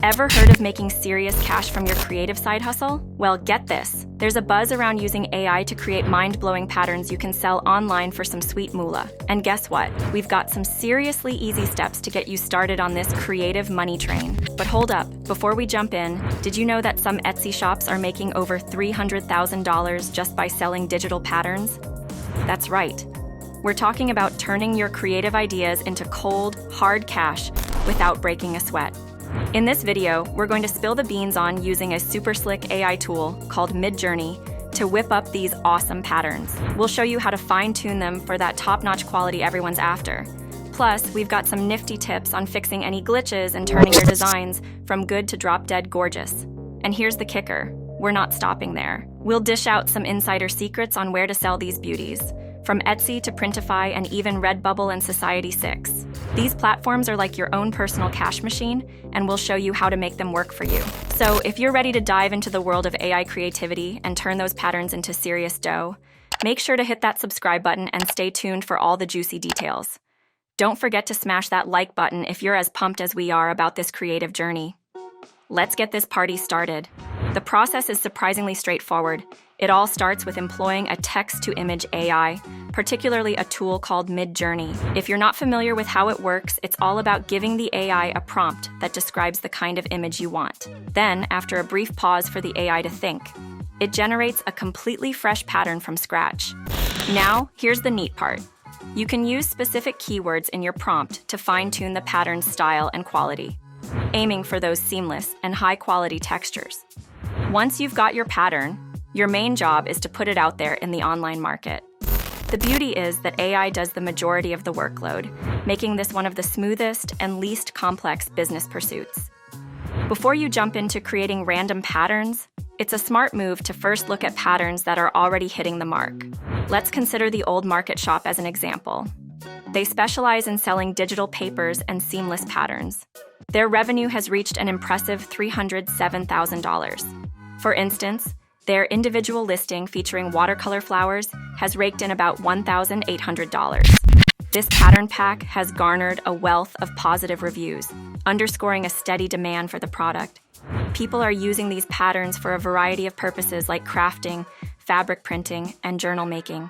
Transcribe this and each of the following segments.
Ever heard of making serious cash from your creative side hustle? Well, get this. There's a buzz around using AI to create mind-blowing patterns you can sell online for some sweet moolah. And guess what? We've got some seriously easy steps to get you started on this creative money train. But hold up, before we jump in, did you know that some Etsy shops are making over $300,000 just by selling digital patterns? That's right. We're talking about turning your creative ideas into cold, hard cash without breaking a sweat. In this video, we're going to spill the beans on using a super slick AI tool called Midjourney to whip up these awesome patterns. We'll show you how to fine-tune them for that top-notch quality everyone's after. Plus, we've got some nifty tips on fixing any glitches and turning your designs from good to drop-dead gorgeous. And here's the kicker. We're not stopping there. We'll dish out some insider secrets on where to sell these beauties, from Etsy to Printify and even Redbubble and Society6. These platforms are like your own personal cash machine, and we'll show you how to make them work for you. So if you're ready to dive into the world of AI creativity and turn those patterns into serious dough, make sure to hit that subscribe button and stay tuned for all the juicy details. Don't forget to smash that like button if you're as pumped as we are about this creative journey. Let's get this party started. The process is surprisingly straightforward. It all starts with employing a text-to-image AI, particularly a tool called Midjourney. If you're not familiar with how it works, it's all about giving the AI a prompt that describes the kind of image you want. Then, after a brief pause for the AI to think, it generates a completely fresh pattern from scratch. Now, here's the neat part. You can use specific keywords in your prompt to fine-tune the pattern's style and quality, aiming for those seamless and high-quality textures. Once you've got your pattern, your main job is to put it out there in the online market. The beauty is that AI does the majority of the workload, making this one of the smoothest and least complex business pursuits. Before you jump into creating random patterns, it's a smart move to first look at patterns that are already hitting the mark. Let's consider the Old Market Shop as an example. They specialize in selling digital papers and seamless patterns. Their revenue has reached an impressive $307,000. For instance, their individual listing featuring watercolor flowers has raked in about $1,800. This pattern pack has garnered a wealth of positive reviews, underscoring a steady demand for the product. People are using these patterns for a variety of purposes like crafting, fabric printing, and journal making.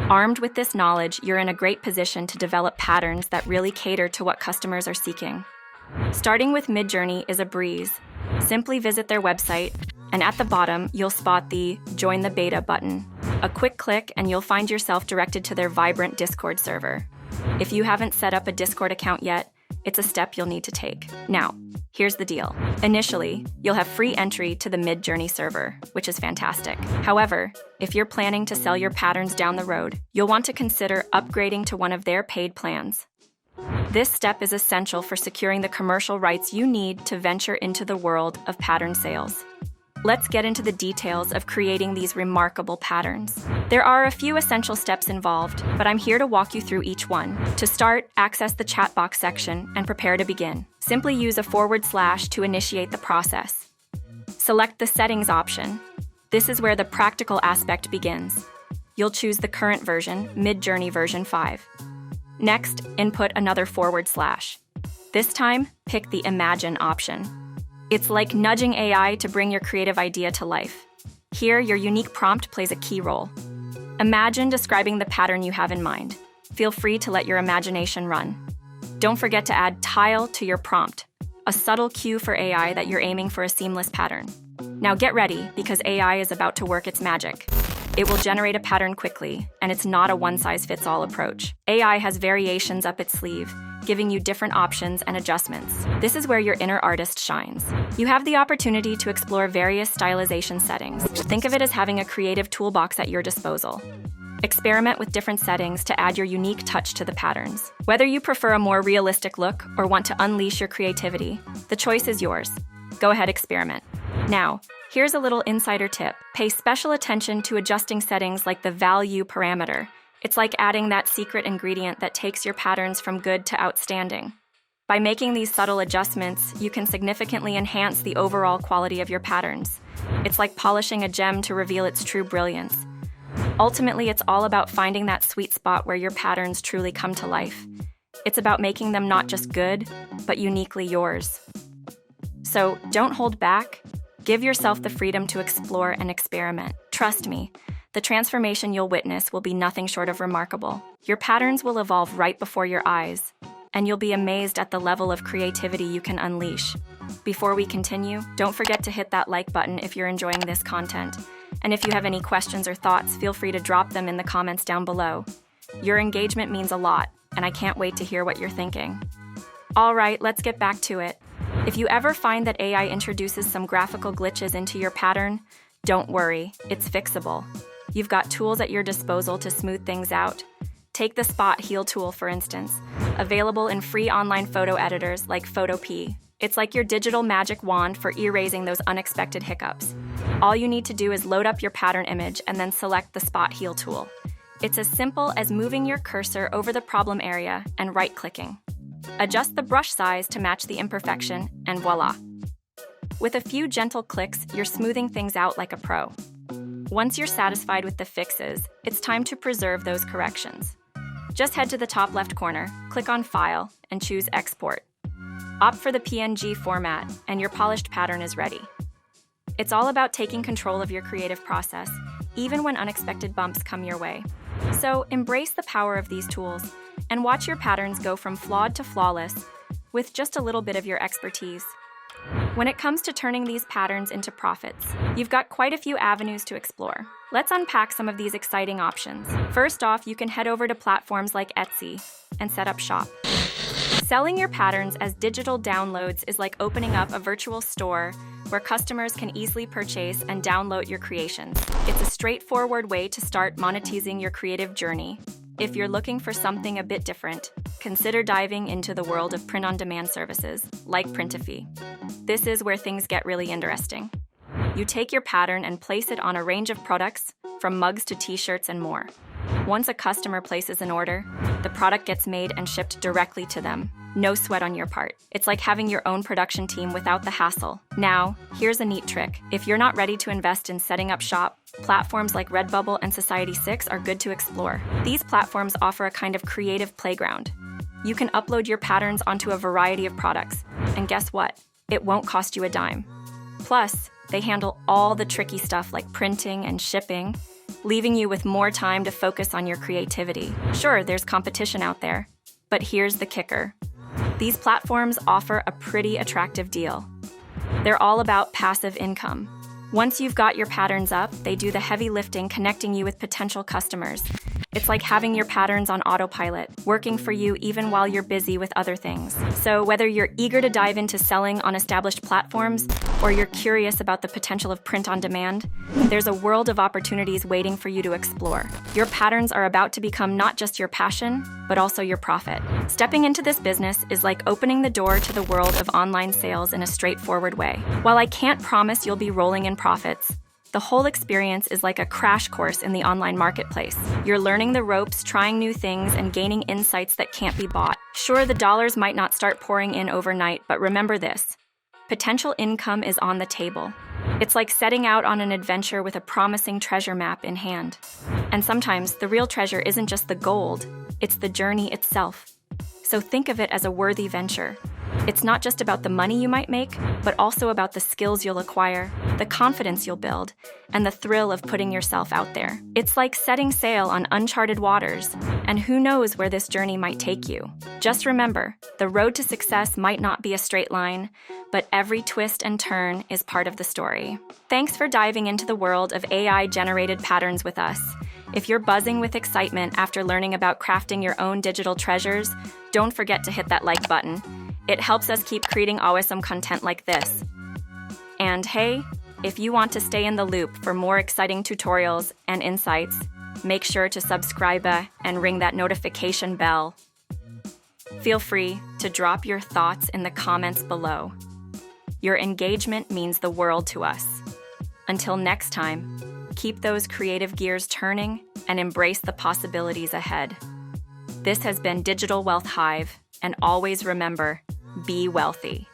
Armed with this knowledge, you're in a great position to develop patterns that really cater to what customers are seeking. Starting with Midjourney is a breeze. Simply visit their website, and at the bottom, you'll spot the Join the Beta button. A quick click and you'll find yourself directed to their vibrant Discord server. If you haven't set up a Discord account yet, it's a step you'll need to take. Now, here's the deal. Initially, you'll have free entry to the Midjourney server, which is fantastic. However, if you're planning to sell your patterns down the road, you'll want to consider upgrading to one of their paid plans. This step is essential for securing the commercial rights you need to venture into the world of pattern sales. Let's get into the details of creating these remarkable patterns. There are a few essential steps involved, but I'm here to walk you through each one. To start, access the chat box section and prepare to begin. Simply use a / to initiate the process. Select the Settings option. This is where the practical aspect begins. You'll choose the current version, Midjourney version 5. Next, input another /. This time, pick the Imagine option. It's like nudging AI to bring your creative idea to life. Here, your unique prompt plays a key role. Imagine describing the pattern you have in mind. Feel free to let your imagination run. Don't forget to add Tile to your prompt, a subtle cue for AI that you're aiming for a seamless pattern. Now get ready, because AI is about to work its magic. It will generate a pattern quickly, and it's not a one-size-fits-all approach. AI has variations up its sleeve, giving you different options and adjustments. This is where your inner artist shines. You have the opportunity to explore various stylization settings. Think of it as having a creative toolbox at your disposal. Experiment with different settings to add your unique touch to the patterns. Whether you prefer a more realistic look or want to unleash your creativity, the choice is yours. Go ahead, experiment. Now, here's a little insider tip. Pay special attention to adjusting settings like the value parameter. It's like adding that secret ingredient that takes your patterns from good to outstanding. By making these subtle adjustments, you can significantly enhance the overall quality of your patterns. It's like polishing a gem to reveal its true brilliance. Ultimately, it's all about finding that sweet spot where your patterns truly come to life. It's about making them not just good, but uniquely yours. So don't hold back. Give yourself the freedom to explore and experiment. Trust me, the transformation you'll witness will be nothing short of remarkable. Your patterns will evolve right before your eyes, and you'll be amazed at the level of creativity you can unleash. Before we continue, don't forget to hit that like button if you're enjoying this content. And if you have any questions or thoughts, feel free to drop them in the comments down below. Your engagement means a lot, and I can't wait to hear what you're thinking. All right, let's get back to it. If you ever find that AI introduces some graphical glitches into your pattern, don't worry, it's fixable. You've got tools at your disposal to smooth things out. Take the Spot Heal tool, for instance, available in free online photo editors like Photopea. It's like your digital magic wand for erasing those unexpected hiccups. All you need to do is load up your pattern image and then select the Spot Heal tool. It's as simple as moving your cursor over the problem area and right-clicking. Adjust the brush size to match the imperfection, and voila! With a few gentle clicks, you're smoothing things out like a pro. Once you're satisfied with the fixes, it's time to preserve those corrections. Just head to the top left corner, click on File, and choose Export. Opt for the PNG format, and your polished pattern is ready. It's all about taking control of your creative process, even when unexpected bumps come your way. So embrace the power of these tools, and watch your patterns go from flawed to flawless with just a little bit of your expertise. When it comes to turning these patterns into profits, you've got quite a few avenues to explore. Let's unpack some of these exciting options. First off, you can head over to platforms like Etsy and set up shop. Selling your patterns as digital downloads is like opening up a virtual store where customers can easily purchase and download your creations. It's a straightforward way to start monetizing your creative journey. If you're looking for something a bit different, consider diving into the world of print-on-demand services, like Printify. This is where things get really interesting. You take your pattern and place it on a range of products, from mugs to t-shirts and more. Once a customer places an order, the product gets made and shipped directly to them. No sweat on your part. It's like having your own production team without the hassle. Now, here's a neat trick. If you're not ready to invest in setting up shop, platforms like Redbubble and Society6 are good to explore. These platforms offer a kind of creative playground. You can upload your patterns onto a variety of products, and guess what? It won't cost you a dime. Plus, they handle all the tricky stuff like printing and shipping, leaving you with more time to focus on your creativity. Sure, there's competition out there, but here's the kicker. These platforms offer a pretty attractive deal. They're all about passive income. Once you've got your patterns up, they do the heavy lifting, connecting you with potential customers. It's like having your patterns on autopilot, working for you even while you're busy with other things. So whether you're eager to dive into selling on established platforms, or you're curious about the potential of print on demand, there's a world of opportunities waiting for you to explore. Your patterns are about to become not just your passion, but also your profit. Stepping into this business is like opening the door to the world of online sales in a straightforward way. While I can't promise you'll be rolling in profits, the whole experience is like a crash course in the online marketplace. You're learning the ropes, trying new things, and gaining insights that can't be bought. Sure, the dollars might not start pouring in overnight, but remember this: potential income is on the table. It's like setting out on an adventure with a promising treasure map in hand. And sometimes the real treasure isn't just the gold, it's the journey itself. So think of it as a worthy venture. It's not just about the money you might make, but also about the skills you'll acquire, the confidence you'll build, and the thrill of putting yourself out there. It's like setting sail on uncharted waters, and who knows where this journey might take you. Just remember, the road to success might not be a straight line, but every twist and turn is part of the story. Thanks for diving into the world of AI-generated patterns with us. If you're buzzing with excitement after learning about crafting your own digital treasures, don't forget to hit that like button. It helps us keep creating awesome content like this. And hey, if you want to stay in the loop for more exciting tutorials and insights, make sure to subscribe and ring that notification bell. Feel free to drop your thoughts in the comments below. Your engagement means the world to us. Until next time, keep those creative gears turning and embrace the possibilities ahead. This has been Digital Wealth Hive, and always remember, be wealthy.